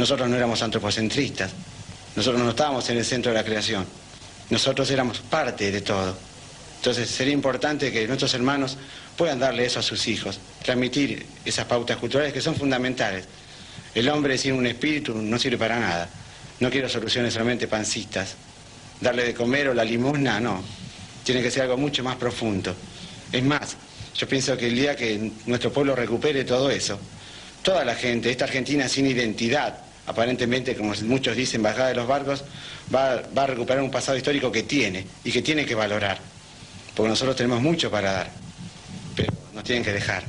Nosotros no éramos antropocentristas, nosotros no estábamos en el centro de la creación, nosotros éramos parte de todo. Entonces sería importante que nuestros hermanos puedan darle eso a sus hijos, transmitir esas pautas culturales que son fundamentales. El hombre sin un espíritu no sirve para nada. No quiero soluciones solamente pancistas. Darle de comer o la limosna, no. Tiene que ser algo mucho más profundo. Es más, yo pienso que el día que nuestro pueblo recupere todo eso, toda la gente, esta Argentina sin identidad, aparentemente, como muchos dicen, bajada de los barcos, va a recuperar un pasado histórico que tiene y que tiene que valorar. Porque nosotros tenemos mucho para dar, pero nos tienen que dejar.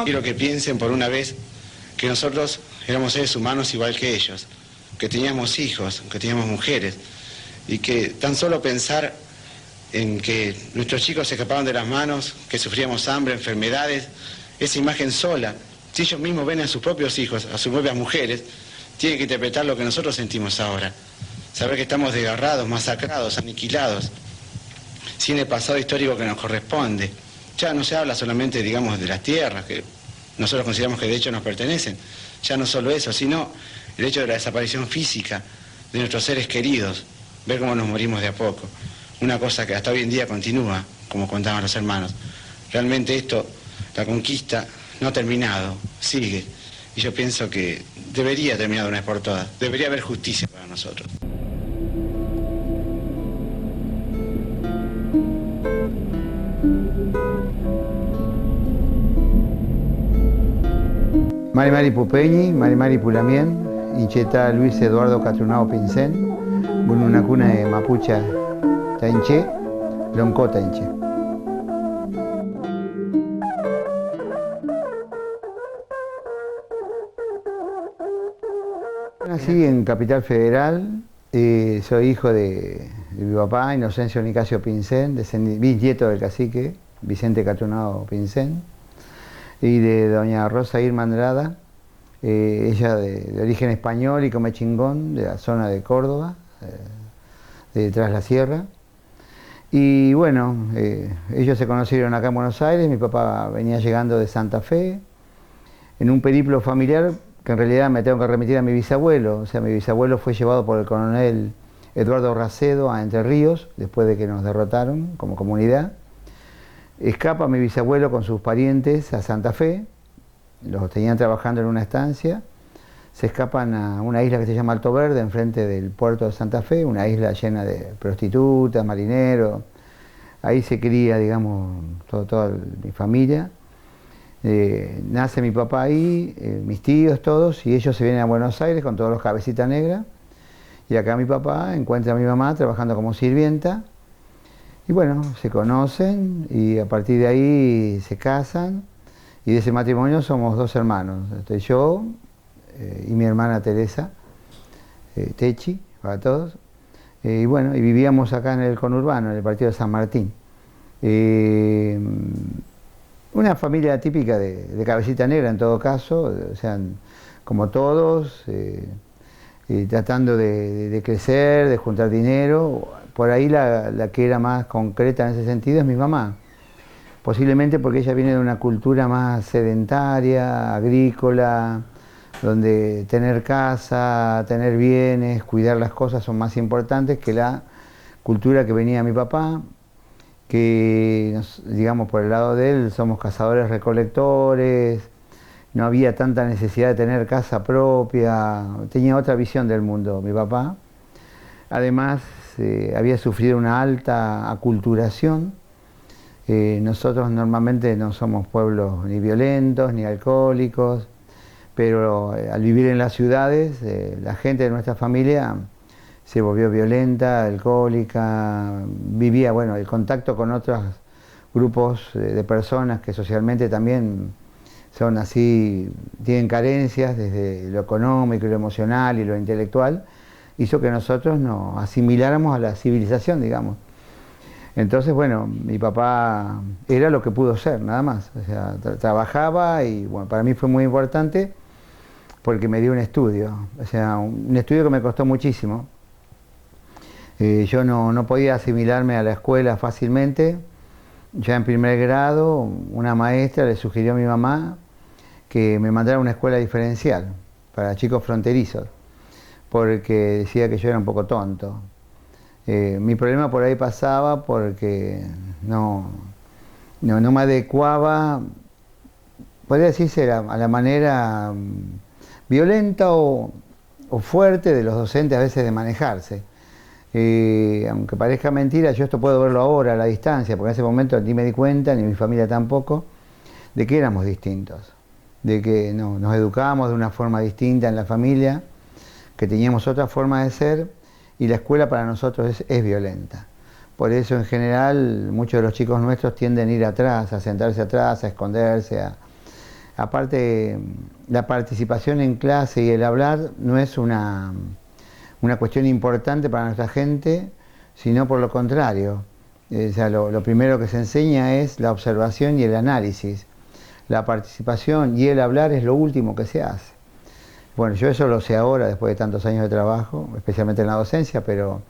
Quiero que piensen por una vez que nosotros éramos seres humanos igual que ellos, que teníamos hijos, que teníamos mujeres, y que tan solo pensar en que nuestros chicos se escapaban de las manos, que sufríamos hambre, enfermedades, esa imagen sola, si ellos mismos ven a sus propios hijos, a sus propias mujeres, tienen que interpretar lo que nosotros sentimos ahora. Saber que estamos desgarrados, masacrados, aniquilados, sin el pasado histórico que nos corresponde. Ya no se habla solamente, digamos, de las tierras, que nosotros consideramos que de hecho nos pertenecen. Ya no solo eso, sino el hecho de la desaparición física de nuestros seres queridos, ver cómo nos morimos de a poco. Una cosa que hasta hoy en día continúa, como contaban los hermanos. Realmente esto, la conquista, no ha terminado, sigue. Y yo pienso que debería terminar de una vez por todas. Debería haber justicia para nosotros. Mari Mari Pupeñi, Mari Mari Pulamien, Incheta Luis Eduardo Catrunao Pincén, una cuna de Mapucha Tainche, Lonco Tainche. Nací en Capital Federal, soy hijo de mi papá, Inocencio Nicasio Pincén, bisnieto del cacique Vicente Catrunao Pincén, y de doña Rosa Irma Andrada, ella de origen español y comechingón, de la zona de Córdoba, de Tras la Sierra. Y bueno, ellos se conocieron acá en Buenos Aires, mi papá venía llegando de Santa Fe, en un periplo familiar que en realidad me tengo que remitir a mi bisabuelo. O sea, mi bisabuelo fue llevado por el coronel Eduardo Racedo a Entre Ríos, después de que nos derrotaron como comunidad. Escapa mi bisabuelo con sus parientes a Santa Fe, los tenían trabajando en una estancia, se escapan a una isla que se llama Alto Verde, enfrente del puerto de Santa Fe, una isla llena de prostitutas, marineros. Ahí se cría, digamos, toda mi familia. Nace mi papá ahí, mis tíos todos, y ellos se vienen a Buenos Aires con todos los cabecitas negras. Y acá mi papá encuentra a mi mamá trabajando como sirvienta. Y bueno, se conocen y a partir de ahí se casan. Y de ese matrimonio somos dos hermanos, yo y mi hermana Teresa, Techi, para todos. Y bueno, y vivíamos acá en el conurbano, en el partido de San Martín. Una familia típica de cabecita negra en todo caso, o sea, como todos, tratando de crecer, de juntar dinero. Por ahí la que era más concreta en ese sentido es mi mamá. Posiblemente porque ella viene de una cultura más sedentaria, agrícola, donde tener casa, tener bienes, cuidar las cosas son más importantes que la cultura que venía mi papá, que, digamos, por el lado de él somos cazadores recolectores, no había tanta necesidad de tener casa propia, tenía otra visión del mundo mi papá. Además, había sufrido una alta aculturación. Nosotros normalmente no somos pueblos ni violentos ni alcohólicos, pero al vivir en las ciudades, la gente de nuestra familia se volvió violenta, alcohólica, vivía, bueno, el contacto con otros grupos de personas que socialmente también son así, tienen carencias desde lo económico, lo emocional y lo intelectual, hizo que nosotros nos asimiláramos a la civilización, digamos. Entonces, bueno, mi papá era lo que pudo ser, nada más. O sea, trabajaba y, bueno, para mí fue muy importante porque me dio un estudio. O sea, un estudio que me costó muchísimo. Yo no podía asimilarme a la escuela fácilmente. Ya en primer grado, una maestra le sugirió a mi mamá que me mandara a una escuela diferencial para chicos fronterizos, porque decía que yo era un poco tonto. Mi problema por ahí pasaba porque no me adecuaba, podría decirse, a la manera violenta o fuerte de los docentes a veces de manejarse. Aunque parezca mentira, yo esto puedo verlo ahora a la distancia, porque en ese momento ni me di cuenta, ni mi familia tampoco, de que éramos distintos, de que nos educábamos de una forma distinta en la familia, que teníamos otra forma de ser, y la escuela para nosotros es violenta. Por eso en general muchos de los chicos nuestros tienden a ir atrás, a sentarse atrás, a esconderse. Aparte, la participación en clase y el hablar no es una cuestión importante para nuestra gente, sino por lo contrario. O sea, lo primero que se enseña es la observación y el análisis. La participación y el hablar es lo último que se hace. Bueno, yo eso lo sé ahora, después de tantos años de trabajo, especialmente en la docencia, pero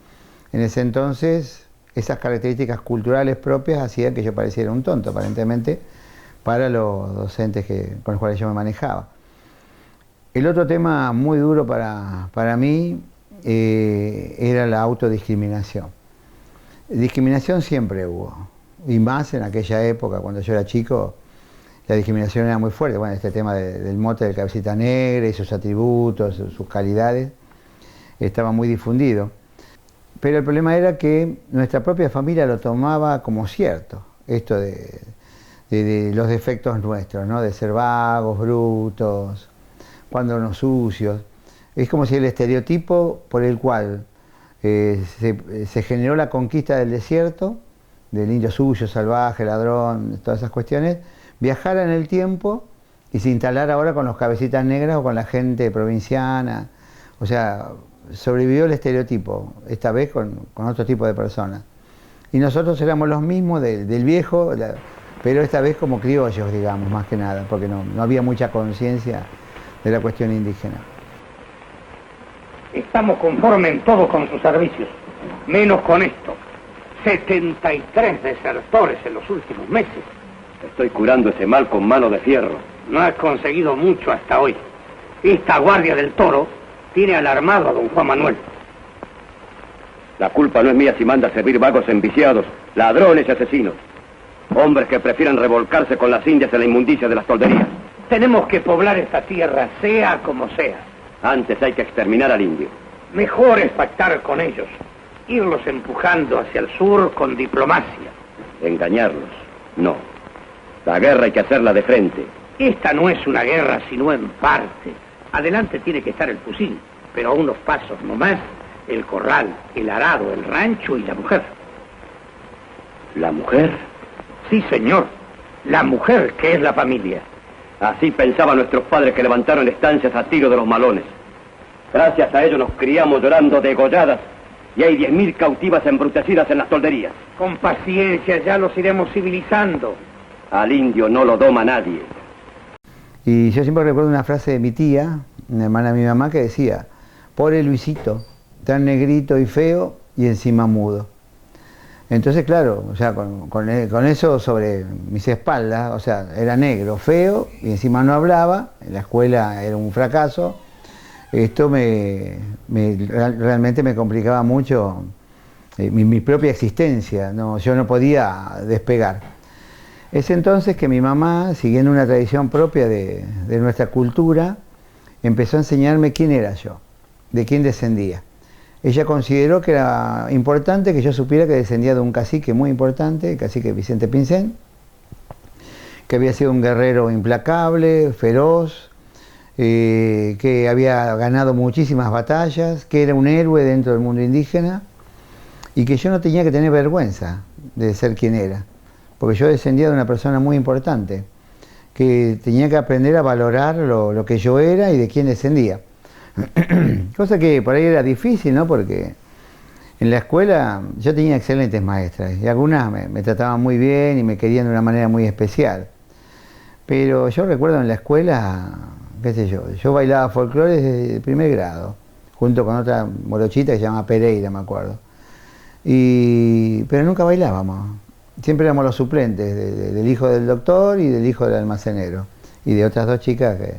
en ese entonces esas características culturales propias hacían que yo pareciera un tonto, aparentemente, para los docentes con los cuales yo me manejaba. El otro tema muy duro para mí era la autodiscriminación. Discriminación siempre hubo, y más en aquella época, cuando yo era chico, la discriminación era muy fuerte. Bueno, este tema del mote del cabecita negra y sus atributos, sus calidades, estaba muy difundido. Pero el problema era que nuestra propia familia lo tomaba como cierto, esto de los defectos nuestros, ¿no? De ser vagos, brutos, cuando no sucios. Es como si el estereotipo por el cual se generó la conquista del desierto, del indio sucio, salvaje, ladrón, todas esas cuestiones, viajara en el tiempo y se instalara ahora con los cabecitas negras o con la gente provinciana. O sea, sobrevivió el estereotipo, esta vez con otro tipo de personas. Y nosotros éramos los mismos del viejo, pero esta vez como criollos, digamos, más que nada, porque no había mucha conciencia de la cuestión indígena. Estamos conformes en todo con sus servicios, menos con esto. 73 desertores en los últimos meses. Estoy curando ese mal con mano de fierro. No has conseguido mucho hasta hoy. Esta guardia del Toro tiene alarmado a don Juan Manuel. La culpa no es mía si manda a servir vagos enviciados, ladrones y asesinos. Hombres que prefieren revolcarse con las indias en la inmundicia de las tolderías. Tenemos que poblar esta tierra, sea como sea. Antes hay que exterminar al indio. Mejor es pactar con ellos, irlos empujando hacia el sur con diplomacia. Engañarlos, no. La guerra hay que hacerla de frente. Esta no es una guerra, sino en parte. Adelante tiene que estar el fusil, pero a unos pasos nomás, el corral, el arado, el rancho y la mujer. ¿La mujer? Sí, señor. La mujer, que es la familia. Así pensaban nuestros padres que levantaron estancias a tiro de los malones. Gracias a ellos nos criamos llorando degolladas y hay 10.000 cautivas embrutecidas en las tolderías. Con paciencia, ya los iremos civilizando. Al indio no lo doma nadie. Y yo siempre recuerdo una frase de mi tía, una hermana de mi mamá, que decía: pobre Luisito, tan negrito y feo y encima mudo. Entonces, claro, o sea, con eso sobre mis espaldas, o sea, era negro, feo y encima no hablaba, en la escuela era un fracaso. Esto realmente me complicaba mucho mi propia existencia, yo no podía despegar. Es entonces que mi mamá, siguiendo una tradición propia de nuestra cultura, empezó a enseñarme quién era yo, de quién descendía. Ella consideró que era importante que yo supiera que descendía de un cacique muy importante, el cacique Vicente Pincén, que había sido un guerrero implacable, feroz, que había ganado muchísimas batallas, que era un héroe dentro del mundo indígena y que yo no tenía que tener vergüenza de ser quien era, porque yo descendía de una persona muy importante, que tenía que aprender a valorar lo que yo era y de quién descendía. Cosa que por ahí era difícil, ¿no? Porque en la escuela yo tenía excelentes maestras y algunas me trataban muy bien y me querían de una manera muy especial. Pero yo recuerdo en la escuela, qué sé yo bailaba folclore desde el primer grado, junto con otra morochita que se llama Pereira, me acuerdo. pero nunca bailábamos. Siempre éramos los suplentes del hijo del doctor y del hijo del almacenero. Y de otras 2 chicas que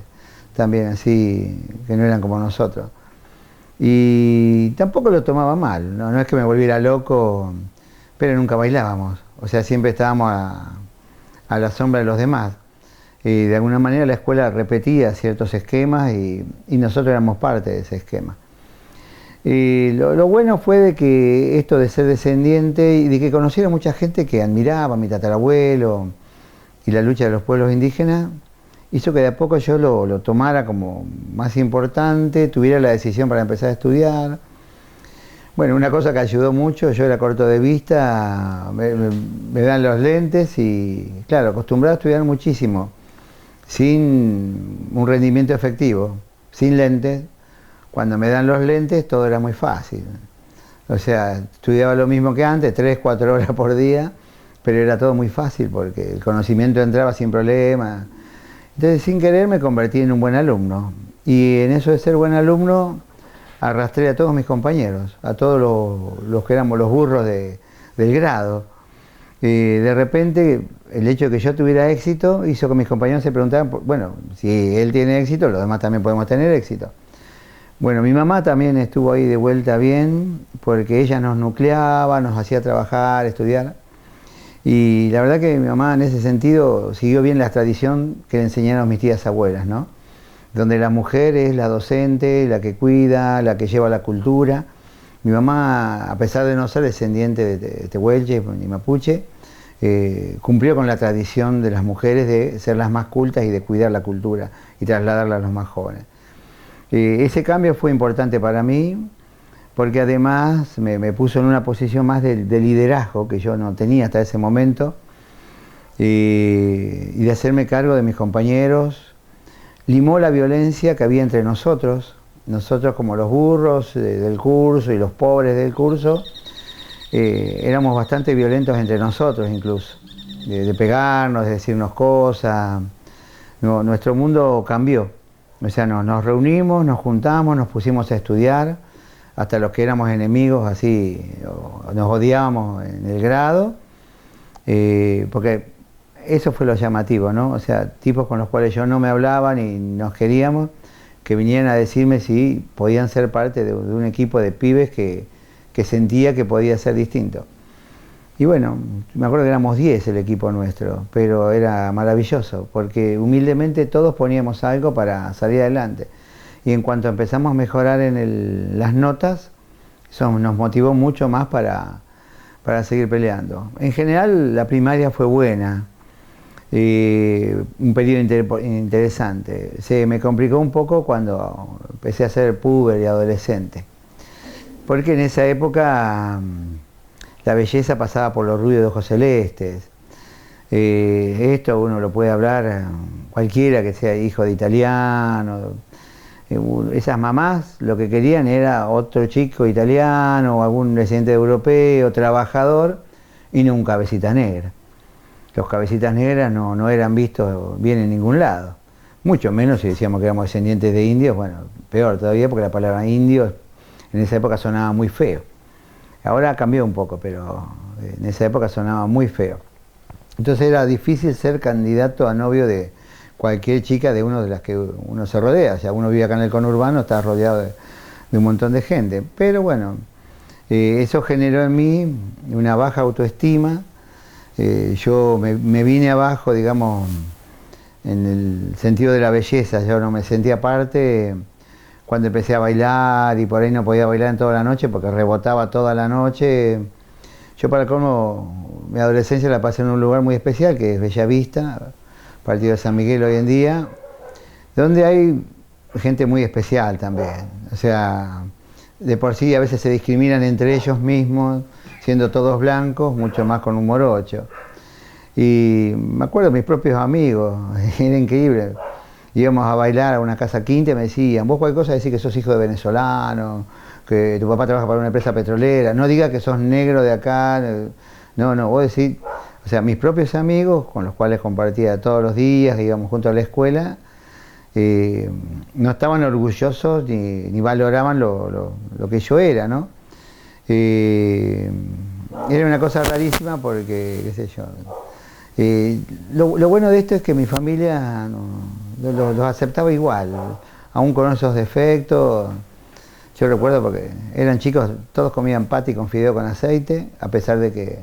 también así, que no eran como nosotros. Y tampoco lo tomaba mal, no es que me volviera loco, pero nunca bailábamos. O sea, siempre estábamos a la sombra de los demás. Y de alguna manera la escuela repetía ciertos esquemas y nosotros éramos parte de ese esquema. Y lo bueno fue de que esto de ser descendiente y de que conociera mucha gente que admiraba a mi tatarabuelo y la lucha de los pueblos indígenas, hizo que de a poco yo lo tomara como más importante, tuviera la decisión para empezar a estudiar. Bueno, una cosa que ayudó mucho, yo era corto de vista, me dan los lentes y, claro, acostumbrado a estudiar muchísimo, sin un rendimiento efectivo, sin lentes. Cuando me dan los lentes todo era muy fácil. O sea, estudiaba lo mismo que antes, 3, 4 horas por día, pero era todo muy fácil porque el conocimiento entraba sin problema. Entonces, sin querer, me convertí en un buen alumno. Y en eso de ser buen alumno, arrastré a todos mis compañeros, a todos los que éramos los burros del grado. Y de repente, el hecho de que yo tuviera éxito hizo que mis compañeros se preguntaran, bueno, si él tiene éxito, los demás también podemos tener éxito. Bueno, mi mamá también estuvo ahí de vuelta bien, porque ella nos nucleaba, nos hacía trabajar, estudiar. Y la verdad que mi mamá en ese sentido siguió bien la tradición que le enseñaron mis tías abuelas, ¿no? Donde la mujer es la docente, la que cuida, la que lleva la cultura. Mi mamá, a pesar de no ser descendiente de tehuelche ni mapuche, cumplió con la tradición de las mujeres de ser las más cultas y de cuidar la cultura y trasladarla a los más jóvenes. Ese cambio fue importante para mí, porque además me puso en una posición más de liderazgo que yo no tenía hasta ese momento, y de hacerme cargo de mis compañeros. Limó la violencia que había entre nosotros como los burros del curso y los pobres del curso, éramos bastante violentos entre nosotros incluso, de pegarnos, de decirnos cosas. Nuestro mundo cambió. O sea, nos reunimos, nos juntamos, nos pusimos a estudiar, hasta los que éramos enemigos, así, nos odiábamos en el grado, porque eso fue lo llamativo, ¿no? O sea, tipos con los cuales yo no me hablaba ni nos queríamos, que vinieran a decirme si podían ser parte de un equipo de pibes que sentía que podía ser distinto. Y bueno, me acuerdo que éramos 10 el equipo nuestro, pero era maravilloso, porque humildemente todos poníamos algo para salir adelante. Y en cuanto empezamos a mejorar en las notas, eso nos motivó mucho más para seguir peleando. En general la primaria fue buena, un periodo interesante. Se me complicó un poco cuando empecé a ser puber y adolescente, porque en esa época la belleza pasaba por los rubios de ojos celestes. Esto uno lo puede hablar cualquiera que sea hijo de italiano. Esas mamás lo que querían era otro chico italiano o algún descendiente europeo, trabajador, y no un cabecita negra. Los cabecitas negras no eran vistos bien en ningún lado. Mucho menos si decíamos que éramos descendientes de indios, bueno, peor todavía porque la palabra indio en esa época sonaba muy feo. Ahora cambió un poco, pero en esa época sonaba muy feo. Entonces era difícil ser candidato a novio de cualquier chica de una de las que uno se rodea. O sea, uno vive acá en el conurbano, está rodeado de un montón de gente. Pero bueno, eso generó en mí una baja autoestima. Yo me vine abajo, digamos, en el sentido de la belleza. Yo no me sentía parte cuando empecé a bailar y por ahí no podía bailar en toda la noche porque rebotaba toda la noche. Yo para colmo, mi adolescencia la pasé en un lugar muy especial que es Bellavista, partido de San Miguel hoy en día, donde hay gente muy especial también. O sea, de por sí a veces se discriminan entre ellos mismos, siendo todos blancos, mucho más con un morocho. Y me acuerdo de mis propios amigos, era increíble. Íbamos a bailar a una casa quinta y me decían, vos cualquier cosa decís que sos hijo de venezolano, que tu papá trabaja para una empresa petrolera, no digas que sos negro de acá, no, vos decís, o sea, mis propios amigos, con los cuales compartía todos los días, íbamos juntos a la escuela, no estaban orgullosos ni valoraban lo que yo era, ¿no? era una cosa rarísima porque, qué sé yo. Lo bueno de esto es que mi familia los aceptaba igual, aún con esos defectos. Yo recuerdo porque eran chicos, todos comían patty con fideo con aceite, a pesar de que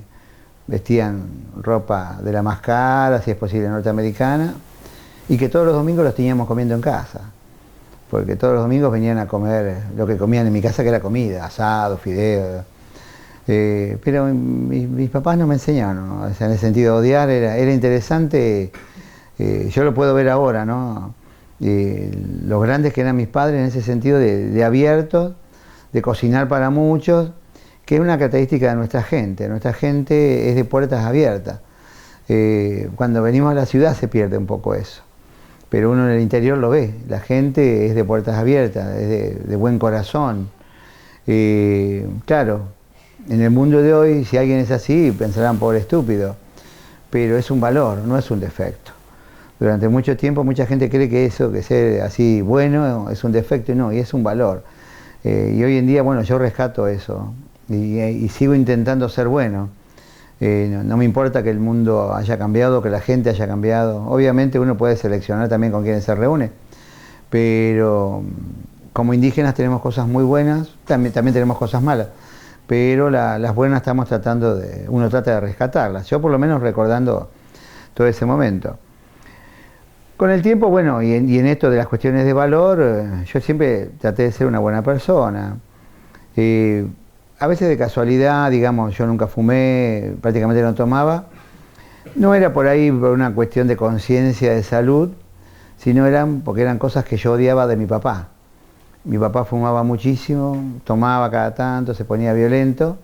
vestían ropa de la más cara, si es posible norteamericana, y que todos los domingos los teníamos comiendo en casa, porque todos los domingos venían a comer lo que comían en mi casa, que era comida, asado, fideo. Pero mis papás no me enseñaron, ¿no? O sea, en el sentido de odiar, era interesante, yo lo puedo ver ahora, ¿no? Los grandes que eran mis padres en ese sentido de abiertos, de cocinar para muchos, que es una característica de nuestra gente. Nuestra gente es de puertas abiertas. Cuando venimos a la ciudad se pierde un poco eso, pero uno en el interior lo ve. La gente es de puertas abiertas, es de buen corazón. Claro, en el mundo de hoy, si alguien es así, pensarán pobre estúpido, pero es un valor, no es un defecto. Durante mucho tiempo mucha gente cree que eso, que ser así bueno, es un defecto, y no, y es un valor. Y hoy en día, bueno, yo rescato eso y sigo intentando ser bueno. No me importa que el mundo haya cambiado, que la gente haya cambiado. Obviamente uno puede seleccionar también con quienes se reúne, pero como indígenas tenemos cosas muy buenas, también tenemos cosas malas, pero las buenas estamos tratando uno trata de rescatarlas. Yo por lo menos recordando todo ese momento. Con el tiempo, bueno, y en esto de las cuestiones de valor, yo siempre traté de ser una buena persona. A veces de casualidad, digamos, yo nunca fumé, prácticamente no tomaba. No era por ahí por una cuestión de conciencia, de salud, sino porque eran cosas que yo odiaba de mi papá. Mi papá fumaba muchísimo, tomaba cada tanto, se ponía violento.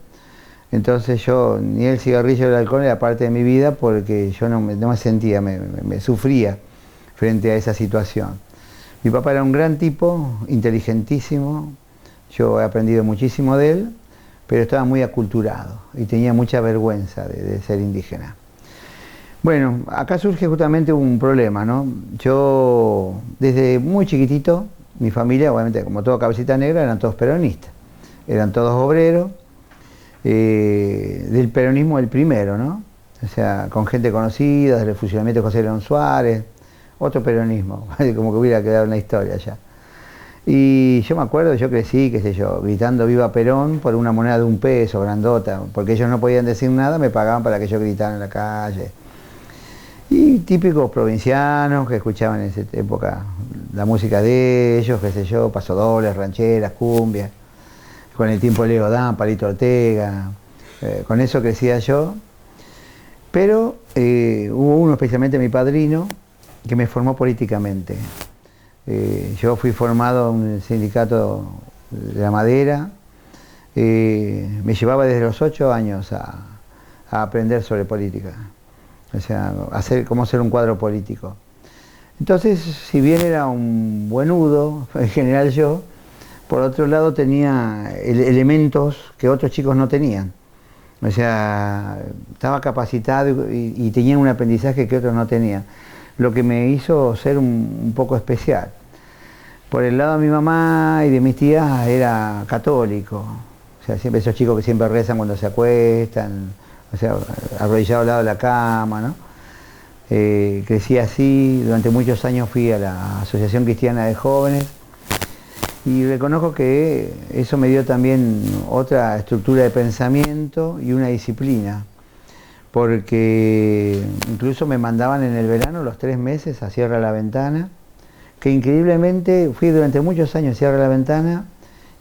Entonces yo, ni el cigarrillo ni el alcohol era parte de mi vida porque yo no me sentía, me sufría frente a esa situación. Mi papá era un gran tipo, inteligentísimo, yo he aprendido muchísimo de él, pero estaba muy aculturado y tenía mucha vergüenza de ser indígena. Bueno, acá surge justamente un problema, ¿no? Yo, desde muy chiquitito, mi familia, obviamente, como toda cabecita negra, eran todos peronistas, eran todos obreros, del peronismo el primero, ¿no? O sea, con gente conocida, del fusilamiento de José León Suárez, otro peronismo, como que hubiera quedado una historia ya. Y yo me acuerdo, yo crecí, qué sé yo, gritando Viva Perón por una moneda de $1, grandota, porque ellos no podían decir nada, me pagaban para que yo gritara en la calle. Y típicos provincianos que escuchaban en esa época la música de ellos, qué sé yo, pasodobles, rancheras, cumbias, con el tiempo Leo Dan, Palito Ortega, con eso crecía yo. Pero hubo uno, especialmente mi padrino, que me formó políticamente. Yo fui formado en un sindicato de la madera, me llevaba desde los 8 años a aprender sobre política, o sea, cómo hacer un cuadro político. Entonces, si bien era un buenudo, en general yo, por otro lado tenía elementos que otros chicos no tenían. O sea, estaba capacitado y tenía un aprendizaje que otros no tenían, lo que me hizo ser un poco especial. Por el lado de mi mamá y de mis tías era católico, o sea, siempre esos chicos que siempre rezan cuando se acuestan, o sea, arrodillado al lado de la cama, ¿no? Crecí así, durante muchos años fui a la Asociación Cristiana de Jóvenes y reconozco que eso me dio también otra estructura de pensamiento y una disciplina, porque incluso me mandaban en el verano los 3 meses a Sierra La Ventana, que increíblemente fui durante muchos años a Sierra La Ventana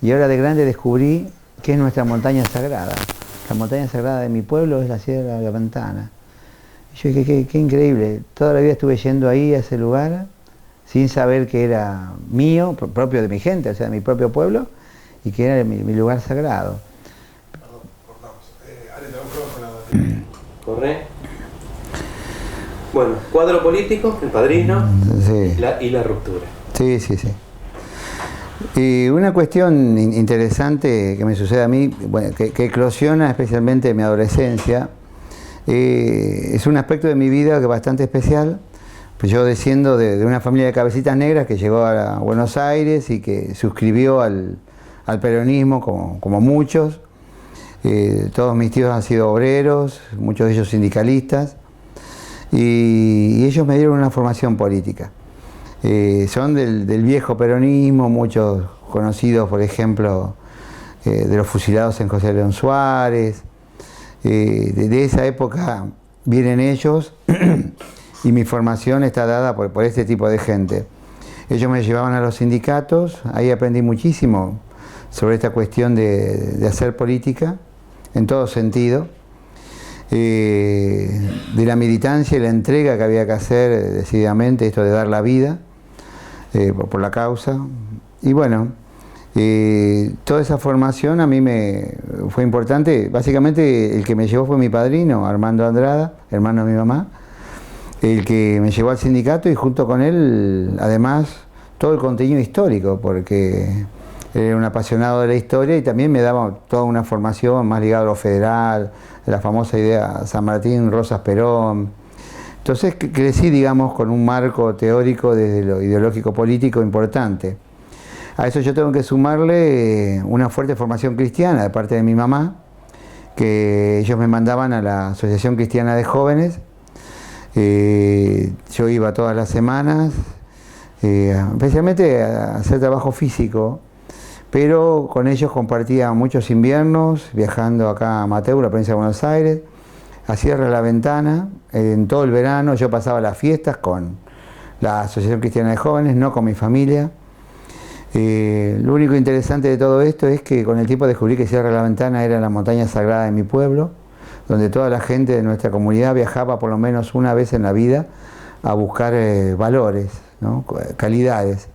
y ahora de grande descubrí que es nuestra montaña sagrada. La montaña sagrada de mi pueblo es la Sierra La Ventana. Y yo dije, qué increíble, toda la vida estuve yendo ahí a ese lugar sin saber que era mío, propio de mi gente, o sea, de mi propio pueblo, y que era mi lugar sagrado. Perdón, cortamos. Corre. Bueno, cuadro político, el padrino, Sí. y la ruptura. Sí. Y una cuestión interesante que me sucede a mí, bueno, que eclosiona especialmente en mi adolescencia, es un aspecto de mi vida que es bastante especial. Pues yo desciendo de una familia de cabecitas negras que llegó a Buenos Aires y que suscribió al peronismo como muchos. Todos mis tíos han sido obreros, muchos de ellos sindicalistas, y ellos me dieron una formación política. Son del viejo peronismo, muchos conocidos, por ejemplo, de los fusilados en José León Suárez. De esa época vienen ellos y mi formación está dada por este tipo de gente. Ellos me llevaban a los sindicatos, ahí aprendí muchísimo sobre esta cuestión de hacer política, en todo sentido, de la militancia y la entrega que había que hacer decididamente, esto de dar la vida por la causa. Y bueno, toda esa formación a mí me fue importante. Básicamente el que me llevó fue mi padrino, Armando Andrada, hermano de mi mamá, el que me llevó al sindicato, y junto con él, además, todo el contenido histórico, porque era un apasionado de la historia y también me daba toda una formación más ligada a lo federal, la famosa idea San Martín, Rosas, Perón. Entonces crecí, digamos, con un marco teórico desde lo ideológico político importante. A eso yo tengo que sumarle una fuerte formación cristiana de parte de mi mamá, que ellos me mandaban a la Asociación Cristiana de Jóvenes. Yo iba todas las semanas, especialmente a hacer trabajo físico, pero con ellos compartía muchos inviernos, viajando acá a Mateu, la provincia de Buenos Aires, a Cierre la Ventana. En todo el verano yo pasaba las fiestas con la Asociación Cristiana de Jóvenes, no con mi familia. Lo único interesante de todo esto es que con el tiempo descubrí que Cierre la Ventana era la montaña sagrada de mi pueblo, donde toda la gente de nuestra comunidad viajaba por lo menos una vez en la vida a buscar valores, ¿no? Calidades.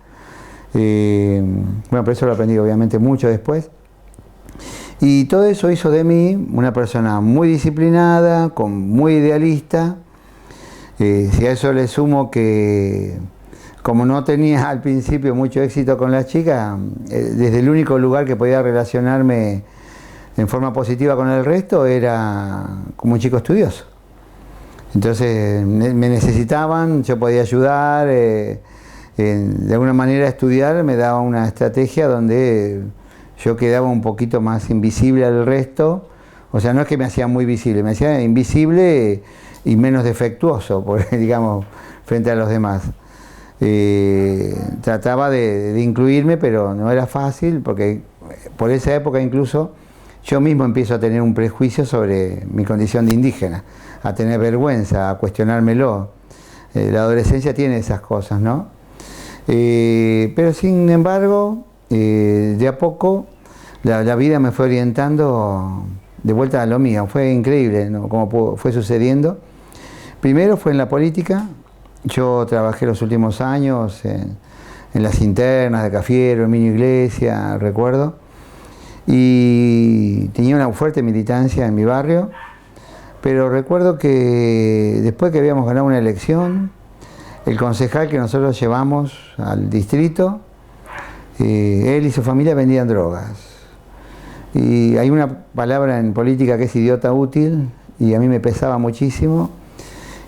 Bueno, pero eso lo aprendí obviamente mucho después. Y todo eso hizo de mí una persona muy disciplinada, muy idealista. Si a eso le sumo que, como no tenía al principio mucho éxito con las chicas, desde el único lugar que podía relacionarme en forma positiva con el resto era como un chico estudioso. Entonces me necesitaban, yo podía ayudar, de alguna manera estudiar me daba una estrategia donde yo quedaba un poquito más invisible al resto. O sea, no es que me hacía muy visible, me hacía invisible y menos defectuoso, porque, digamos, frente a los demás. Trataba de incluirme, pero no era fácil, porque por esa época incluso yo mismo empiezo a tener un prejuicio sobre mi condición de indígena, a tener vergüenza, a cuestionármelo. La adolescencia tiene esas cosas, ¿no? Pero sin embargo, de a poco la vida me fue orientando de vuelta a lo mío. Fue increíble, ¿no?, cómo fue sucediendo. Primero fue en la política. Yo trabajé los últimos años en las internas de Cafiero, en Minio Iglesia, recuerdo, y tenía una fuerte militancia en mi barrio, pero recuerdo que después que habíamos ganado una elección, el concejal que nosotros llevamos al distrito, él y su familia vendían drogas. Y hay una palabra en política que es idiota útil, y a mí me pesaba muchísimo.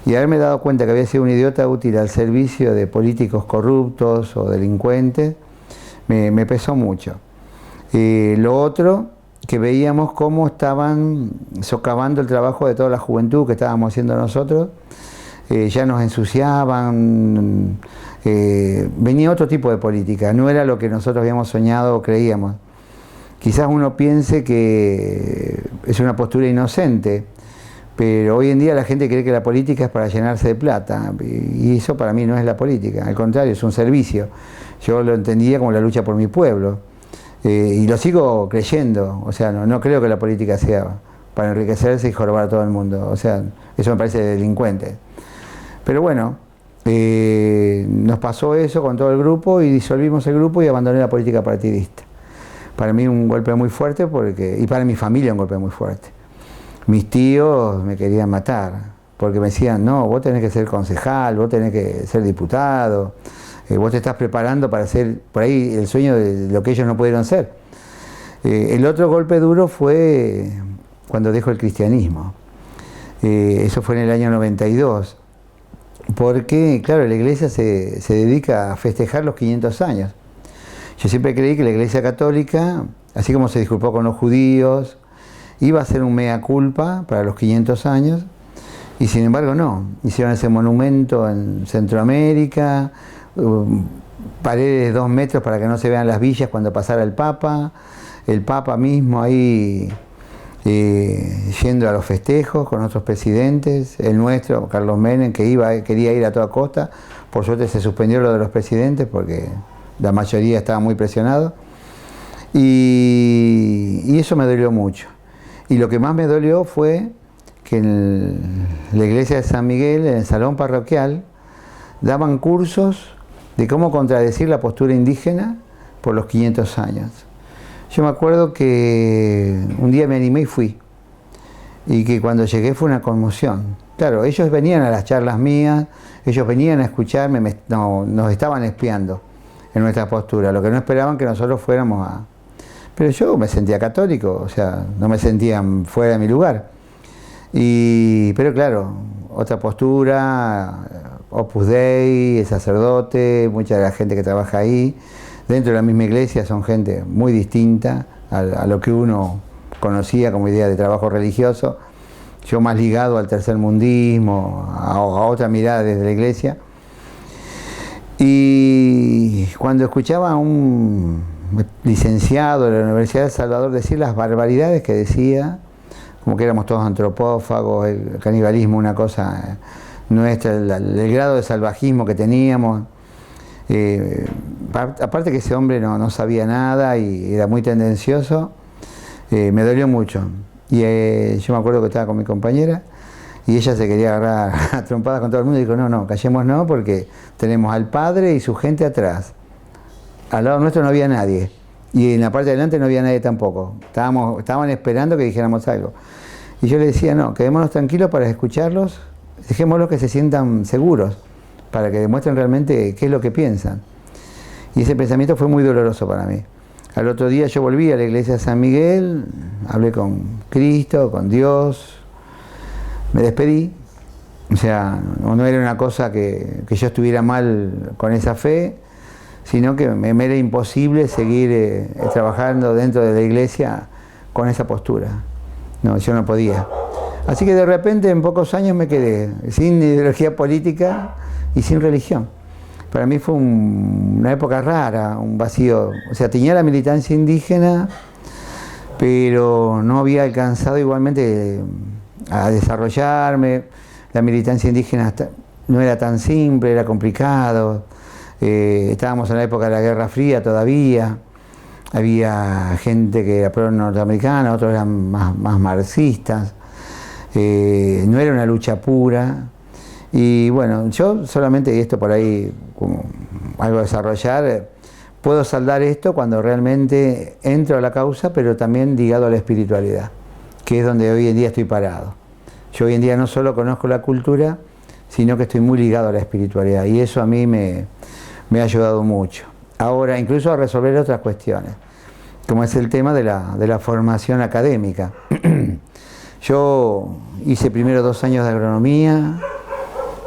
Y haberme dado cuenta que había sido un idiota útil al servicio de políticos corruptos o delincuentes, me pesó mucho. Lo otro, que veíamos cómo estaban socavando el trabajo de toda la juventud que estábamos haciendo nosotros. Ya nos ensuciaban, venía otro tipo de política, no era lo que nosotros habíamos soñado o creíamos. Quizás uno piense que es una postura inocente, pero hoy en día la gente cree que la política es para llenarse de plata, y eso para mí no es la política, al contrario, es un servicio. Yo lo entendía como la lucha por mi pueblo, y lo sigo creyendo. O sea, no creo que la política sea para enriquecerse y jorobar a todo el mundo. O sea, eso me parece delincuente. Pero bueno, nos pasó eso con todo el grupo y disolvimos el grupo y abandoné la política partidista. Para mí un golpe muy fuerte, y para mi familia un golpe muy fuerte. Mis tíos me querían matar, porque me decían, no, vos tenés que ser concejal, vos tenés que ser diputado, vos te estás preparando para ser, por ahí, el sueño de lo que ellos no pudieron ser. El otro golpe duro fue cuando dejo el cristianismo. Eso fue en el año 92. Porque, claro, la iglesia se dedica a festejar los 500 años. Yo siempre creí que la iglesia católica, así como se disculpó con los judíos iba a ser un mea culpa para los 500 años, y sin embargo no. Hicieron ese monumento en Centroamérica, paredes de 2 metros para que no se vean las villas cuando pasara el Papa mismo ahí yendo a los festejos con otros presidentes, el nuestro, Carlos Menem, que quería ir a toda costa. Por suerte se suspendió lo de los presidentes porque la mayoría estaba muy presionado, y eso me dolió mucho. Y lo que más me dolió fue que en la iglesia de San Miguel, en el salón parroquial, daban cursos de cómo contradecir la postura indígena por los 500 años. Yo me acuerdo que un día me animé y fui, y que cuando llegué fue una conmoción. Claro, ellos venían a las charlas mías, ellos venían a escucharme, nos estaban espiando en nuestra postura, lo que no esperaban que nosotros fuéramos a... Pero yo me sentía católico, o sea, no me sentía fuera de mi lugar. Pero claro, otra postura, Opus Dei, el sacerdote, mucha de la gente que trabaja ahí, dentro de la misma iglesia son gente muy distinta a lo que uno conocía como idea de trabajo religioso. Yo más ligado al tercermundismo, a otra mirada desde la iglesia. Y cuando escuchaba a un licenciado de la Universidad de El Salvador decir las barbaridades que decía, como que éramos todos antropófagos, el canibalismo una cosa nuestra, el grado de salvajismo que teníamos, aparte que ese hombre no sabía nada y era muy tendencioso, me dolió mucho. Y yo me acuerdo que estaba con mi compañera y ella se quería agarrar a trompadas con todo el mundo y dijo, no, callémonos porque tenemos al padre y su gente atrás. Al lado nuestro no había nadie y en la parte de adelante no había nadie tampoco. Estaban esperando que dijéramos algo. Y yo le decía, no, quedémonos tranquilos para escucharlos, dejémoslos que se sientan seguros, para que demuestren realmente qué es lo que piensan. Y ese pensamiento fue muy doloroso para mí. Al otro día yo volví a la iglesia de San Miguel, hablé con Cristo, con Dios, me despedí. O sea, no era una cosa que yo estuviera mal con esa fe, sino que me era imposible seguir trabajando dentro de la iglesia con esa postura. No, yo no podía. Así que de repente en pocos años me quedé sin ideología política y sin religión. Para mí fue una época rara, un vacío. O sea, tenía la militancia indígena, pero no había alcanzado igualmente a desarrollarme. La militancia indígena no era tan simple, era complicado. Estábamos en la época de la Guerra Fría todavía. Había gente que era pro-norteamericana, otros eran más marxistas. No era una lucha pura. Y bueno, yo solamente, y esto por ahí como algo a desarrollar, puedo saldar esto cuando realmente entro a la causa, pero también ligado a la espiritualidad, que es donde hoy en día estoy parado. Yo hoy en día no solo conozco la cultura, sino que estoy muy ligado a la espiritualidad, y eso a mí me ha ayudado mucho. Ahora, incluso a resolver otras cuestiones, como es el tema de la formación académica. Yo hice primero 2 años de agronomía.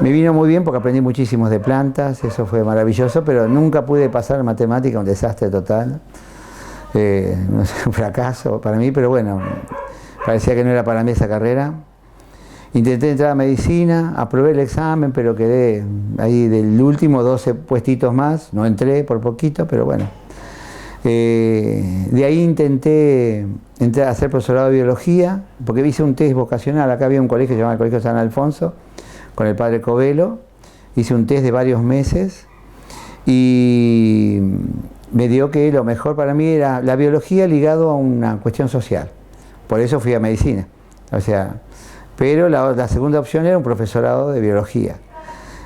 Me vino muy bien porque aprendí muchísimo de plantas, eso fue maravilloso, pero nunca pude pasar matemática, un desastre total. No sé, un fracaso para mí, pero bueno, parecía que no era para mí esa carrera. Intenté entrar a medicina, aprobé el examen, pero quedé ahí del último 12 puestitos más, no entré por poquito, pero bueno. De ahí intenté entrar a hacer profesorado de biología, porque hice un test vocacional, acá había un colegio llamado el Colegio San Alfonso, con el padre Covelo, hice un test de varios meses y me dio que lo mejor para mí era la biología ligado a una cuestión social. Por eso fui a medicina. O sea, pero la segunda opción era un profesorado de biología.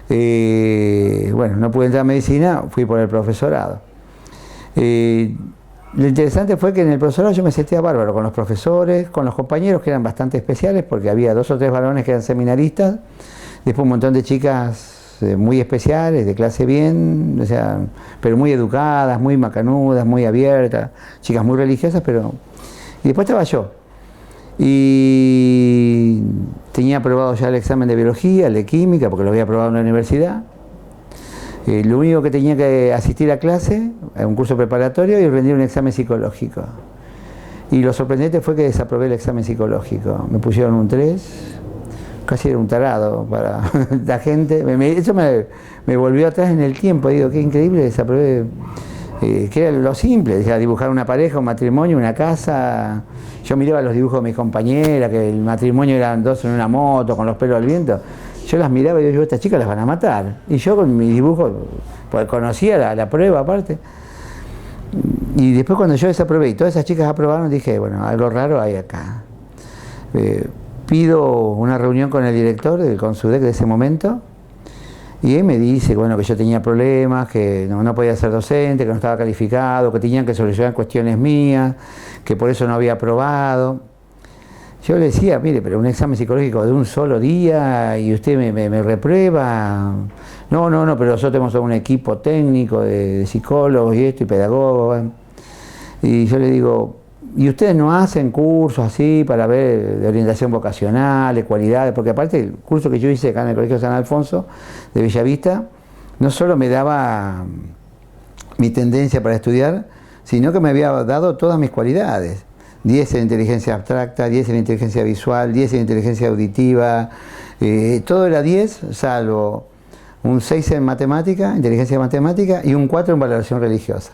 Bueno, no pude entrar a medicina, fui por el profesorado. Lo interesante fue que en el profesorado yo me sentía bárbaro con los profesores, con los compañeros que eran bastante especiales, porque había 2 o 3 varones que eran seminaristas, después un montón de chicas muy especiales, de clase bien, o sea, pero muy educadas, muy macanudas, muy abiertas, chicas muy religiosas, pero... Y después estaba yo. Y tenía aprobado ya el examen de biología, el de química, porque lo había aprobado en la universidad. Lo único que tenía que asistir a clase, a un curso preparatorio y rendir un examen psicológico. Y lo sorprendente fue que desaprobé el examen psicológico. Me pusieron un 3, casi era un tarado para la gente. Eso me volvió atrás en el tiempo. Digo, qué increíble, desaprobé. Que era lo simple, era dibujar una pareja, un matrimonio, una casa. Yo miraba los dibujos de mis compañeras, que el matrimonio eran dos en una moto, con los pelos al viento. Yo las miraba y digo, estas chicas las van a matar. Y yo con mis dibujos, pues conocía la prueba aparte. Y después cuando yo desaprobé y todas esas chicas aprobaron, dije, bueno, algo raro hay acá. Pido una reunión con el director del Consudec de ese momento, y él me dice, bueno, que yo tenía problemas, que no podía ser docente, que no estaba calificado, que tenían que solucionar cuestiones mías, que por eso no había aprobado. Yo le decía, mire, pero un examen psicológico de un solo día y usted me reprueba. No, pero nosotros tenemos un equipo técnico de psicólogos y esto, y pedagogos. Y yo le digo, ¿y ustedes no hacen cursos así para ver de orientación vocacional, de cualidades? Porque aparte el curso que yo hice acá en el Colegio San Alfonso de Bellavista, no solo me daba mi tendencia para estudiar, sino que me había dado todas mis cualidades. 10 en inteligencia abstracta, 10 en inteligencia visual, 10 en inteligencia auditiva, todo era 10, salvo un 6 en matemática, inteligencia matemática, y un 4 en valoración religiosa.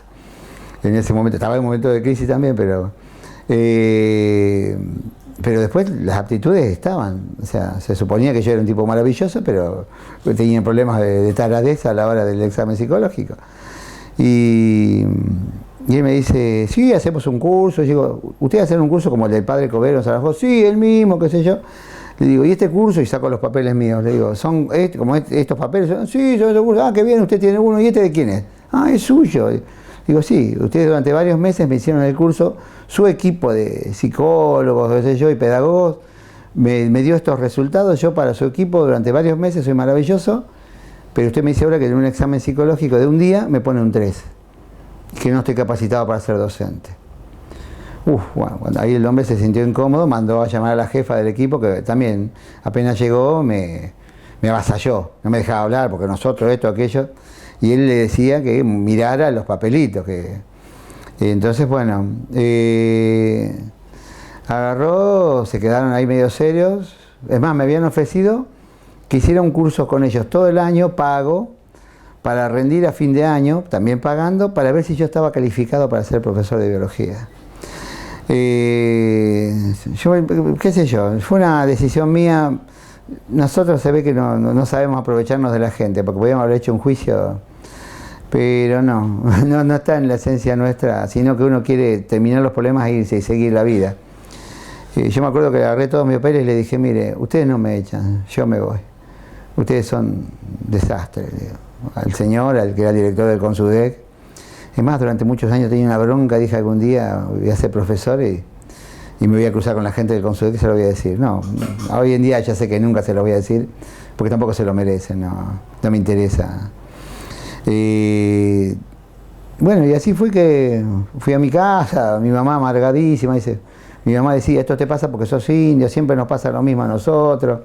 En ese momento, estaba en un momento de crisis también, pero después las aptitudes estaban. O sea, se suponía que yo era un tipo maravilloso, pero tenía problemas de taradez a la hora del examen psicológico. Y él me dice, sí, hacemos un curso. Yo digo, ¿ustedes hacen un curso como el del padre Covero en Zaragoza? Sí, el mismo, qué sé yo. Le digo, ¿y este curso? Y saco los papeles míos. Le digo, ¿son estos papeles? Sí, son estos cursos. Ah, qué bien, usted tiene uno. ¿Y este de quién es? Ah, es suyo. Digo, sí, ustedes durante varios meses me hicieron el curso, su equipo de psicólogos, qué sé yo, y pedagogos, me dio estos resultados. Yo para su equipo durante varios meses soy maravilloso, pero usted me dice ahora que en un examen psicológico de un día me pone un 3, que no estoy capacitado para ser docente. Bueno, ahí el hombre se sintió incómodo, mandó a llamar a la jefa del equipo, que también apenas llegó me avasalló, no me dejaba hablar, porque nosotros esto, aquello, y él le decía que mirara los papelitos. Entonces, bueno, agarró, se quedaron ahí medio serios. Es más, me habían ofrecido que hiciera un curso con ellos todo el año, pago, para rendir a fin de año, también pagando, para ver si yo estaba calificado para ser profesor de biología. Qué sé yo, fue una decisión mía. Nosotros se ve que no sabemos aprovecharnos de la gente, porque podíamos haber hecho un juicio, pero no está en la esencia nuestra, sino que uno quiere terminar los problemas e irse y seguir la vida. Yo me acuerdo que agarré todos mis papeles y le dije, mire, ustedes no me echan, yo me voy. Ustedes son desastres, digo. Al señor, al que era director del Consudec. Es más, durante muchos años tenía una bronca, dije algún día voy a ser profesor y me voy a cruzar con la gente del Consudec y se lo voy a decir. No, hoy en día ya sé que nunca se lo voy a decir, porque tampoco se lo merecen, no me interesa. Bueno, y así fue que fui a mi casa, mi mamá amargadísima, mi mamá decía, esto te pasa porque sos indio, siempre nos pasa lo mismo a nosotros.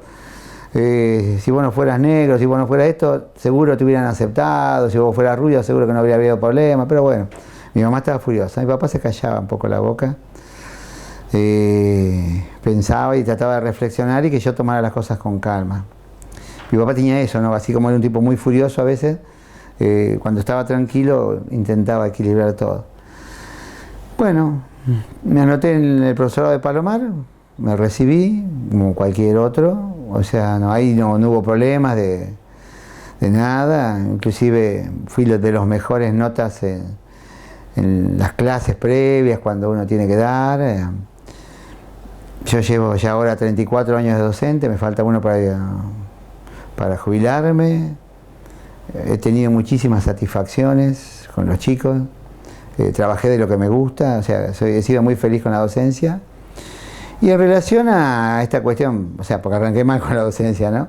Si vos no fueras negro, si vos no fueras esto, seguro te hubieran aceptado, si vos fueras rubio, seguro que no habría habido problema, pero bueno, mi mamá estaba furiosa, mi papá se callaba un poco la boca, pensaba y trataba de reflexionar y que yo tomara las cosas con calma. Mi papá tenía eso, ¿no? Así como era un tipo muy furioso a veces, cuando estaba tranquilo intentaba equilibrar todo. Bueno, me anoté en el profesorado de Palomar, me recibí como cualquier otro, o sea, ahí no hubo problemas de nada, inclusive fui de los mejores notas en las clases previas cuando uno tiene que dar. Yo llevo ya ahora 34 años de docente, me falta uno para jubilarme. He tenido muchísimas satisfacciones con los chicos, trabajé de lo que me gusta, o sea, he sido muy feliz con la docencia. Y en relación a esta cuestión, o sea, porque arranqué mal con la docencia, ¿no?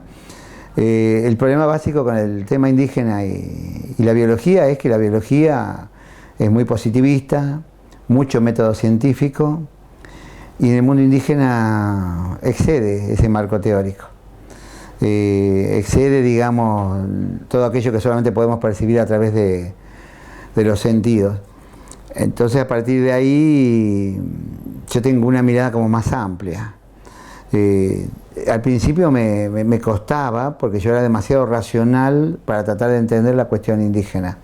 El problema básico con el tema indígena y la biología es que la biología es muy positivista, mucho método científico, y en el mundo indígena excede ese marco teórico. Excede, digamos, todo aquello que solamente podemos percibir a través de los sentidos. Entonces a partir de ahí yo tengo una mirada como más amplia. Al principio me costaba, porque yo era demasiado racional para tratar de entender la cuestión indígena.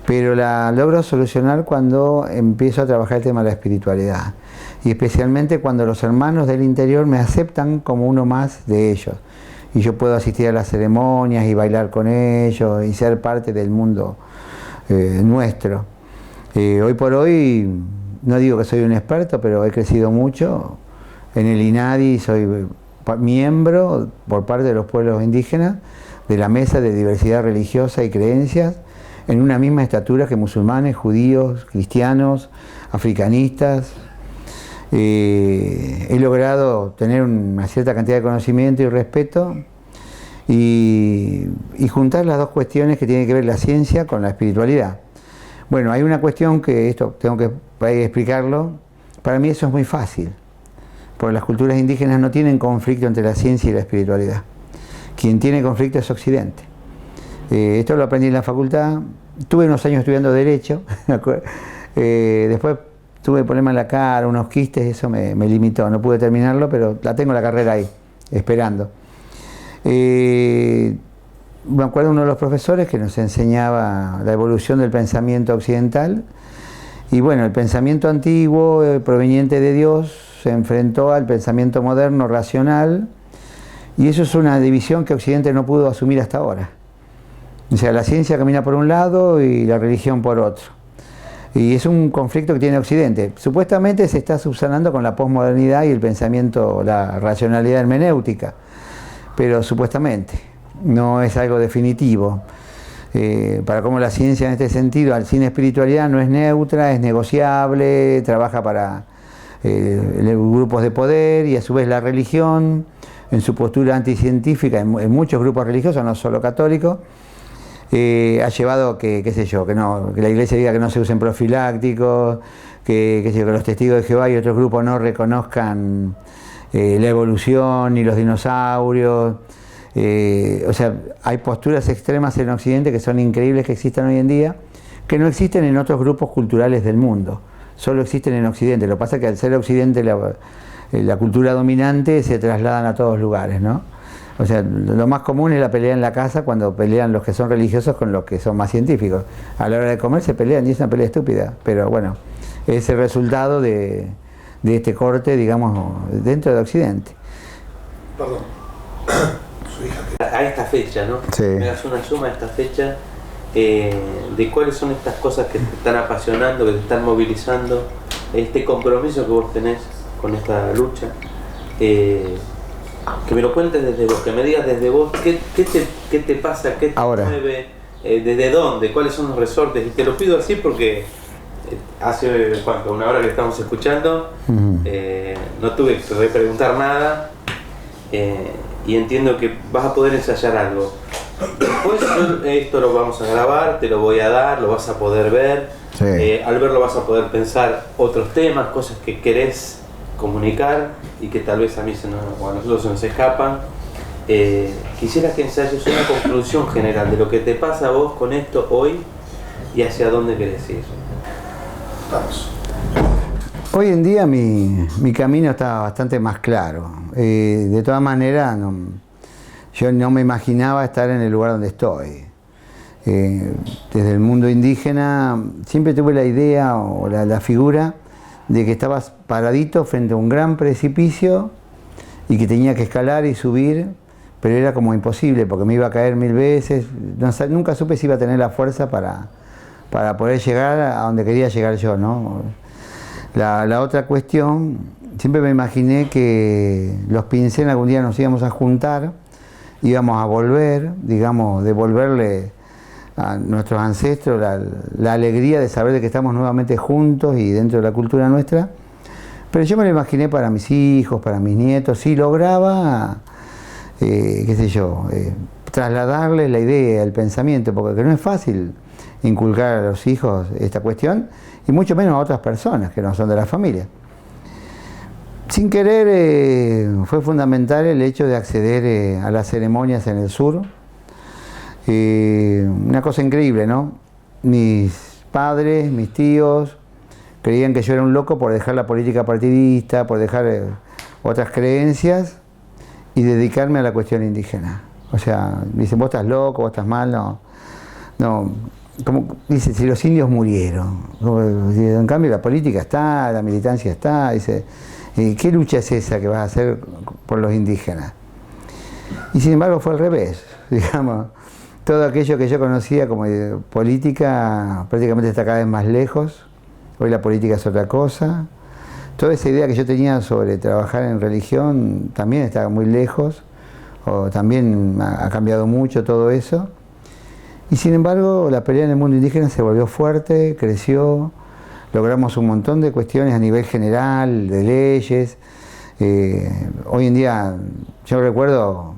Pero la logro solucionar cuando empiezo a trabajar el tema de la espiritualidad. Y especialmente cuando los hermanos del interior me aceptan como uno más de ellos. Y yo puedo asistir a las ceremonias y bailar con ellos y ser parte del mundo nuestro. Hoy por hoy, no digo que soy un experto, pero he crecido mucho. En el INADI soy miembro, por parte de los pueblos indígenas, de la Mesa de Diversidad Religiosa y Creencias, en una misma estatura que musulmanes, judíos, cristianos, africanistas. He logrado tener una cierta cantidad de conocimiento y respeto y juntar las dos cuestiones que tienen que ver la ciencia con la espiritualidad. Bueno, hay una cuestión que esto tengo que explicarlo. Para mí eso es muy fácil, porque las culturas indígenas no tienen conflicto entre la ciencia y la espiritualidad. Quien tiene conflicto es Occidente. Esto lo aprendí en la facultad. Tuve unos años estudiando Derecho. Después tuve problemas en la cara, unos quistes, eso me limitó. No pude terminarlo, pero la tengo la carrera ahí, esperando. Me acuerdo de uno de los profesores que nos enseñaba la evolución del pensamiento occidental. Y bueno, el pensamiento antiguo, proveniente de Dios, se enfrentó al pensamiento moderno, racional. Y eso es una división que Occidente no pudo asumir hasta ahora. O sea, la ciencia camina por un lado y la religión por otro. Y es un conflicto que tiene Occidente. Supuestamente se está subsanando con la posmodernidad y el pensamiento, la racionalidad hermenéutica. Pero supuestamente, no es algo definitivo. Para cómo la ciencia en este sentido, sin espiritualidad, no es neutra, es negociable, trabaja para grupos de poder, y a su vez la religión, en su postura anticientífica, en muchos grupos religiosos, no solo católicos, ha llevado que, qué sé yo, que la Iglesia diga que no se usen profilácticos, que los testigos de Jehová y otros grupos no reconozcan la evolución ni los dinosaurios. O sea, hay posturas extremas en Occidente que son increíbles que existan hoy en día, que no existen en otros grupos culturales del mundo, solo existen en Occidente. Lo que pasa es que al ser Occidente la cultura dominante, se trasladan a todos lugares, ¿no? O sea, lo más común es la pelea en la casa, cuando pelean los que son religiosos con los que son más científicos. A la hora de comer se pelean y es una pelea estúpida, pero bueno, es el resultado de este corte, digamos, dentro de Occidente. Perdón. Su hija. A esta fecha, ¿no? Sí. Me das una suma a esta fecha de cuáles son estas cosas que te están apasionando, que te están movilizando, este compromiso que vos tenés con esta lucha. Que me lo cuentes desde vos, que me digas desde vos qué te pasa, qué te mueve, desde dónde, cuáles son los resortes. Y te lo pido así porque hace una hora que estamos escuchando, no tuve que preguntar nada, y entiendo que vas a poder ensayar algo. Después esto lo vamos a grabar, te lo voy a dar, lo vas a poder ver. Sí. Al verlo vas a poder pensar otros temas, cosas que querés comunicar y que tal vez a nosotros se nos escapan. Quisiera que ensayes una conclusión general de lo que te pasa a vos con esto hoy y hacia dónde querés ir. Vamos. Hoy en día mi camino está bastante más claro. De todas maneras, yo no me imaginaba estar en el lugar donde estoy. Desde el mundo indígena siempre tuve la idea o la figura de que estabas paradito frente a un gran precipicio y que tenía que escalar y subir, pero era como imposible porque me iba a caer 1000 veces. Nunca supe si iba a tener la fuerza para poder llegar a donde quería llegar yo, ¿no? La otra cuestión, siempre me imaginé que los Pincén algún día nos íbamos a juntar, íbamos a volver, digamos, devolverle a nuestros ancestros la alegría de saber de que estamos nuevamente juntos y dentro de la cultura nuestra. Pero yo me lo imaginé para mis hijos, para mis nietos, si lograba, qué sé yo, trasladarles la idea, el pensamiento, porque no es fácil inculcar a los hijos esta cuestión, y mucho menos a otras personas que no son de la familia. Sin querer, fue fundamental el hecho de acceder a las ceremonias en el sur. Una cosa increíble, ¿no? Mis padres, mis tíos, creían que yo era un loco por dejar la política partidista, por dejar otras creencias y dedicarme a la cuestión indígena. O sea, dicen, vos estás loco, vos estás mal, no, como dice, si los indios murieron, en cambio la política está, la militancia está, dice, ¿qué lucha es esa que vas a hacer por los indígenas? Y sin embargo fue al revés, digamos, todo aquello que yo conocía como política prácticamente está cada vez más lejos, hoy la política es otra cosa, toda esa idea que yo tenía sobre trabajar en religión también está muy lejos, o también ha cambiado mucho todo eso. Y sin embargo, la pelea en el mundo indígena se volvió fuerte, creció, logramos un montón de cuestiones a nivel general, de leyes. Hoy en día, yo recuerdo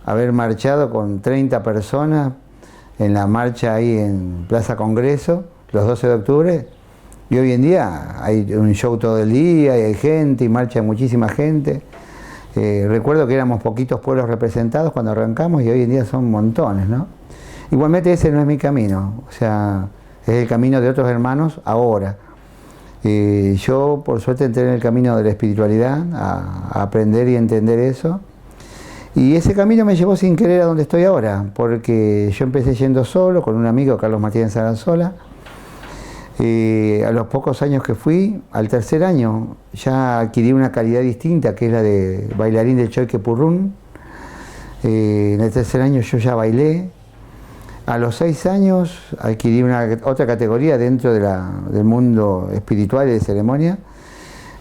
haber marchado con 30 personas en la marcha ahí en Plaza Congreso, los 12 de octubre, y hoy en día hay un show todo el día, y hay gente, y marcha muchísima gente. Recuerdo que éramos poquitos pueblos representados cuando arrancamos, y hoy en día son montones, ¿no? Igualmente ese no es mi camino, o sea, es el camino de otros hermanos ahora. Yo por suerte entré en el camino de la espiritualidad, a aprender y entender eso. Y ese camino me llevó sin querer a donde estoy ahora, porque yo empecé yendo solo, con un amigo, Carlos Martínez Aranzola. A los pocos años que fui, al tercer año, ya adquirí una calidad distinta, que es la de bailarín del Choique Purrún. En el tercer año yo ya bailé. A los 6 años adquirí otra categoría dentro del mundo espiritual y de ceremonia,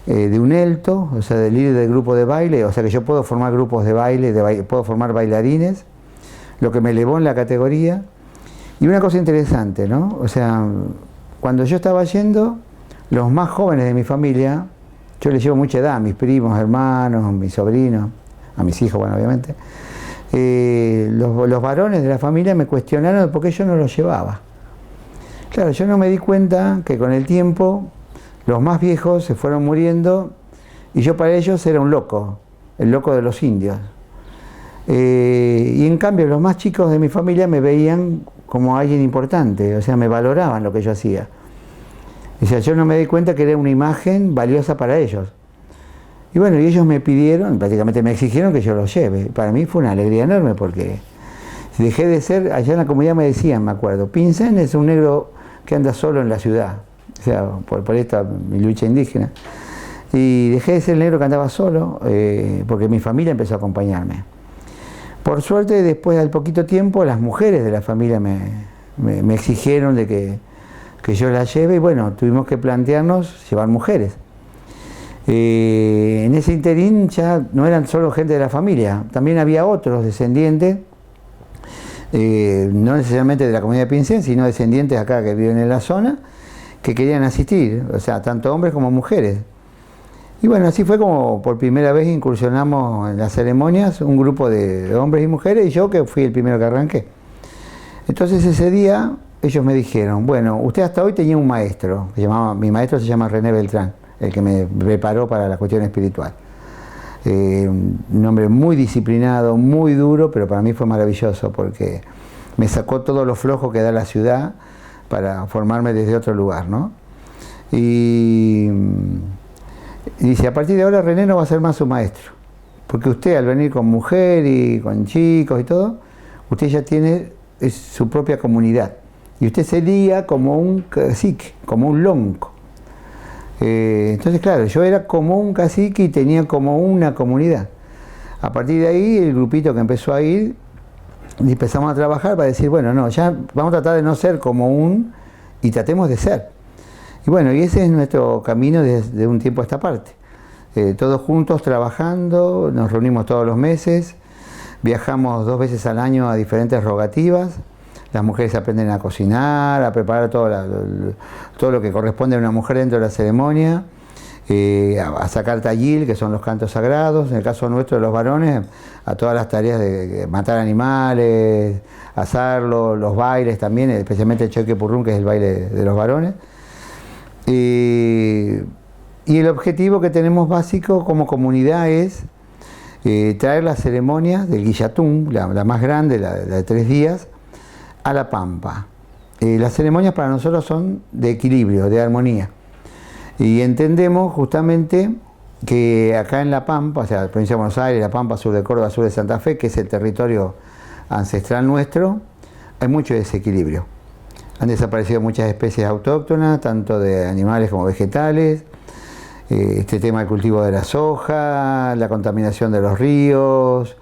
de un elto, o sea, del líder del grupo de baile, o sea que yo puedo formar grupos de baile, puedo formar bailarines, lo que me elevó en la categoría. Y una cosa interesante, ¿no? O sea, cuando yo estaba yendo, los más jóvenes de mi familia, yo les llevo mucha edad, mis primos, hermanos, mis sobrinos, a mis hijos, bueno, obviamente, los varones de la familia me cuestionaron por qué yo no los llevaba. Claro, yo no me di cuenta que con el tiempo los más viejos se fueron muriendo y yo para ellos era un loco, el loco de los indios. Y en cambio los más chicos de mi familia me veían como alguien importante, o sea, me valoraban lo que yo hacía. O sea, yo no me di cuenta que era una imagen valiosa para ellos. Y bueno, y ellos me pidieron, prácticamente me exigieron que yo los lleve. Para mí fue una alegría enorme porque dejé de ser, allá en la comunidad me decían, me acuerdo, Pincén es un negro que anda solo en la ciudad, o sea, por esta mi lucha indígena. Y dejé de ser el negro que andaba solo porque mi familia empezó a acompañarme. Por suerte, después de poquito tiempo, las mujeres de la familia me exigieron de que yo las lleve y bueno, tuvimos que plantearnos llevar mujeres. En ese interín ya no eran solo gente de la familia, también había otros descendientes, no necesariamente de la comunidad de Pincén, sino descendientes acá que viven en la zona, que querían asistir, o sea, tanto hombres como mujeres. Y bueno, así fue como por primera vez incursionamos en las ceremonias, un grupo de hombres y mujeres, y yo que fui el primero que arranqué. Entonces ese día ellos me dijeron, bueno, usted hasta hoy tenía un maestro, mi maestro se llama René Beltrán, el que me preparó para la cuestión espiritual. Un hombre muy disciplinado, muy duro, pero para mí fue maravilloso porque me sacó todo lo flojo que da la ciudad para formarme desde otro lugar, ¿no? Y dice, a partir de ahora René no va a ser más su maestro, porque usted al venir con mujer y con chicos y todo, usted ya tiene su propia comunidad y usted sería como un cacique, como un lonco. Entonces, claro, yo era como un cacique y tenía como una comunidad. A partir de ahí, el grupito que empezó a ir, y empezamos a trabajar para decir, bueno, no, ya vamos a tratar de no ser como y tratemos de ser. Y bueno, y ese es nuestro camino desde un tiempo a esta parte. Todos juntos trabajando, nos reunimos todos los meses, viajamos 2 veces al año a diferentes rogativas. Las mujeres aprenden a cocinar, a preparar todo lo que corresponde a una mujer dentro de la ceremonia, a sacar tayil, que son los cantos sagrados, en el caso nuestro de los varones, a todas las tareas de matar animales, asarlo, los bailes también, especialmente el Choique Purrún, que es el baile de los varones. Y el objetivo que tenemos básico como comunidad es traer las ceremonias del Guillatún, la más grande, la de 3 días, a La Pampa. las ceremonias para nosotros son de equilibrio, de armonía. Y entendemos justamente que acá en La Pampa, o sea, la provincia de Buenos Aires, La Pampa, sur de Córdoba, sur de Santa Fe, que es el territorio ancestral nuestro, hay mucho desequilibrio. Han desaparecido muchas especies autóctonas, tanto de animales como vegetales, este tema del cultivo de la soja, la contaminación de los ríos,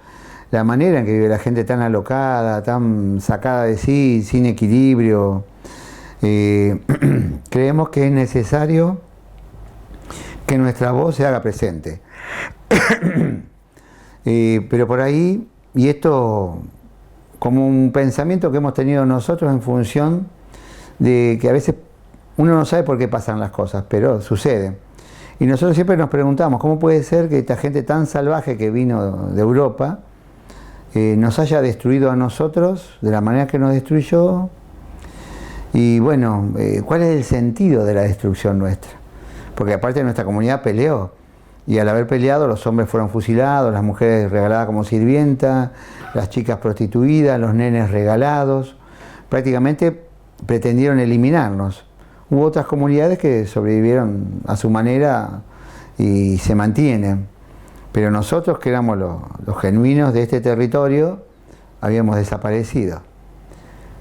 la manera en que vive la gente tan alocada, tan sacada de sí, sin equilibrio. Creemos que es necesario que nuestra voz se haga presente. Pero por ahí, y esto como un pensamiento que hemos tenido nosotros en función de que a veces uno no sabe por qué pasan las cosas, pero sucede. Y nosotros siempre nos preguntamos, ¿cómo puede ser que esta gente tan salvaje que vino de Europa nos haya destruido a nosotros de la manera que nos destruyó? Y bueno, ¿cuál es el sentido de la destrucción nuestra? Porque aparte nuestra comunidad peleó, y al haber peleado los hombres fueron fusilados, las mujeres regaladas como sirvientas, las chicas prostituidas, los nenes regalados, prácticamente pretendieron eliminarnos. Hubo otras comunidades que sobrevivieron a su manera y se mantienen, pero nosotros, que éramos los genuinos de este territorio, habíamos desaparecido.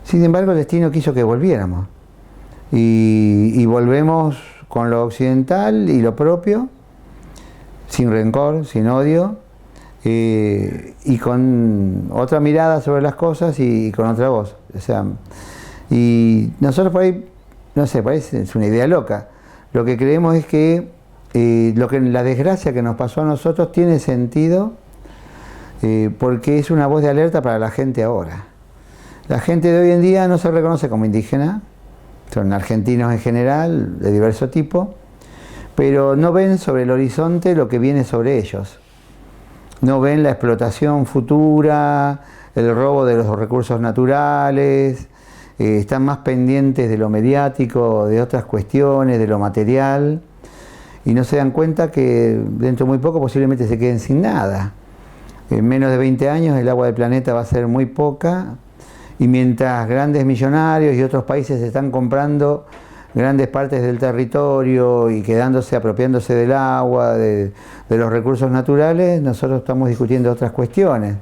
Sin embargo, el destino quiso que volviéramos, y volvemos con lo occidental y lo propio, sin rencor, sin odio, y con otra mirada sobre las cosas y con otra voz. O sea, y nosotros por ahí, no sé, parece es una idea loca. Lo que creemos es que la desgracia que nos pasó a nosotros tiene sentido porque es una voz de alerta para la gente ahora. La gente de hoy en día no se reconoce como indígena, son argentinos en general, de diverso tipo, pero no ven sobre el horizonte lo que viene sobre ellos. No ven la explotación futura, el robo de los recursos naturales, están más pendientes de lo mediático, de otras cuestiones, de lo material, y no se dan cuenta que dentro de muy poco posiblemente se queden sin nada. En menos de 20 años el agua del planeta va a ser muy poca, y mientras grandes millonarios y otros países están comprando grandes partes del territorio y quedándose, apropiándose del agua, de los recursos naturales, nosotros estamos discutiendo otras cuestiones.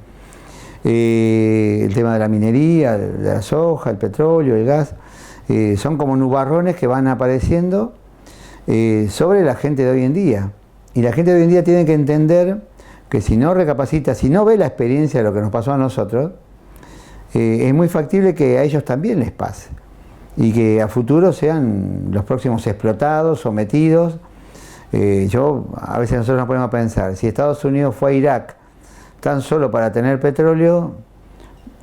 El tema de la minería, de la soja, el petróleo, el gas, son como nubarrones que van apareciendo sobre la gente de hoy en día. Y la gente de hoy en día tiene que entender que si no recapacita, si no ve la experiencia de lo que nos pasó a nosotros, es muy factible que a ellos también les pase. Y que a futuro sean los próximos explotados, sometidos. A veces nosotros nos ponemos a pensar, si Estados Unidos fue a Irak tan solo para tener petróleo,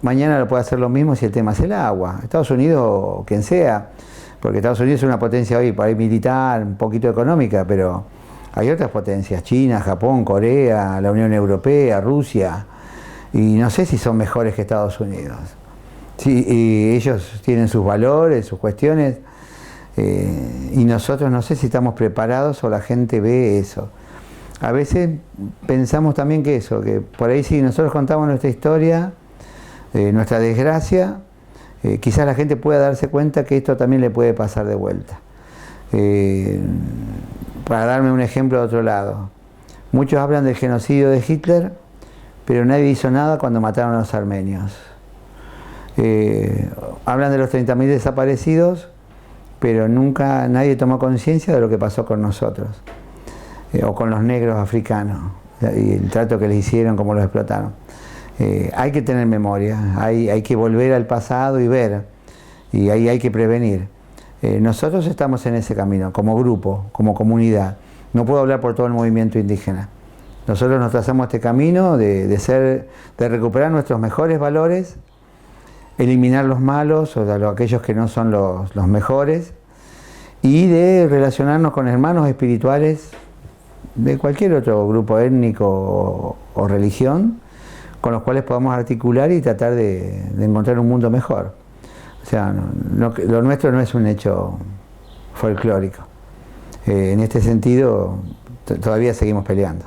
mañana lo puede hacer lo mismo si el tema es el agua. Estados Unidos o quien sea, porque Estados Unidos es una potencia hoy por ahí militar, un poquito económica, pero hay otras potencias, China, Japón, Corea, la Unión Europea, Rusia, y no sé si son mejores que Estados Unidos. Sí, y ellos tienen sus valores, sus cuestiones, y nosotros no sé si estamos preparados o la gente ve eso. A veces pensamos también que por ahí si nosotros contamos nuestra historia, nuestra desgracia, quizás la gente pueda darse cuenta que esto también le puede pasar de vuelta. Para darme un ejemplo de otro lado, muchos hablan del genocidio de Hitler, pero nadie hizo nada cuando mataron a los armenios. Hablan de los 30.000 desaparecidos, pero nunca nadie tomó conciencia de lo que pasó con nosotros, o con los negros africanos, y el trato que les hicieron, cómo los explotaron. Hay que tener memoria, hay que volver al pasado y ver, y ahí hay que prevenir. Nosotros estamos en ese camino, como grupo, como comunidad. No puedo hablar por todo el movimiento indígena. Nosotros nos trazamos este camino de recuperar nuestros mejores valores, eliminar los malos o aquellos que no son los mejores, y de relacionarnos con hermanos espirituales de cualquier otro grupo étnico o religión, con los cuales podamos articular y tratar de encontrar un mundo mejor. O sea, lo nuestro no es un hecho folclórico. En este sentido, todavía seguimos peleando.